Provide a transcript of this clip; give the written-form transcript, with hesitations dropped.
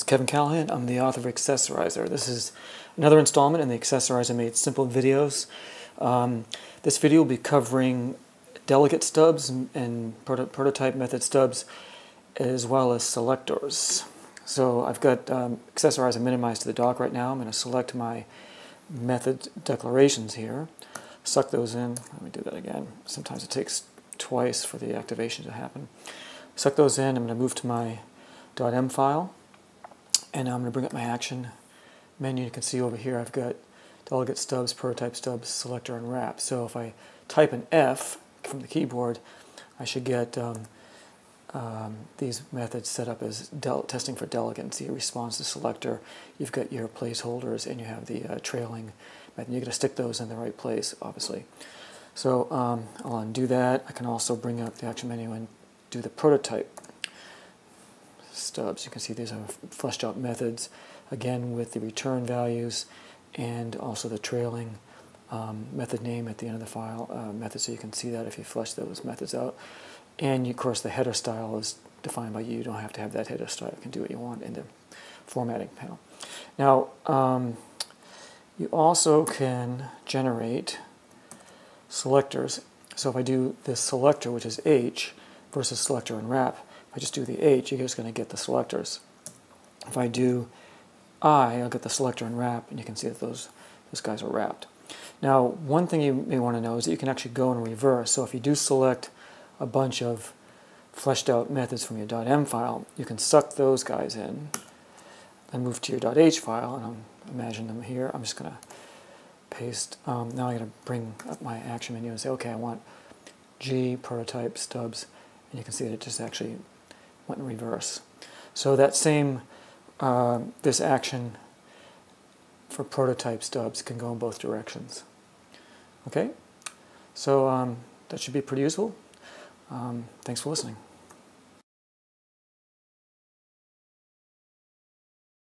Kevin Callahan. I'm the author of Accessorizer. This is another installment in the Accessorizer Made Simple videos. This video will be covering delegate stubs and prototype method stubs, as well as selectors. So I've got Accessorizer minimized to the dock right now. I'm going to select my method declarations here, suck those in. Let me do that again. Sometimes it takes twice for the activation to happen. Suck those in. I'm going to move to my .m file, and I'm going to bring up my action menu. You can see over here I've got delegate stubs, prototype stubs, selector, and wrap. So if I type an F from the keyboard, I should get these methods set up as testing for delegate. See, response to selector. You've got your placeholders, and you have the trailing method. You've got to stick those in the right place, obviously. So I'll undo that. I can also bring up the action menu and do the prototype stubs. You can see these are fleshed out methods, again with the return values and also the trailing method name at the end of the file method, so you can see that if you flesh those methods out. And of course the header style is defined by you. You don't have to have that header style. You can do what you want in the formatting panel. Now you also can generate selectors. So if I do this selector, which is H, versus selector and wrap, if I just do the H, you're just going to get the selectors. If I do I, I'll get the selector and wrap, and you can see that those guys are wrapped. Now, one thing you may want to know is that you can actually go in reverse. So if you do select a bunch of fleshed out methods from your .m file, you can suck those guys in and move to your .h file, and imagine them here. I'm just going to paste. Now I'm going to bring up my action menu and say, okay, I want G, prototype, stubs, and you can see that it just actually went in reverse. So that same, this action for prototype stubs can go in both directions. Okay, so that should be pretty useful. Thanks for listening.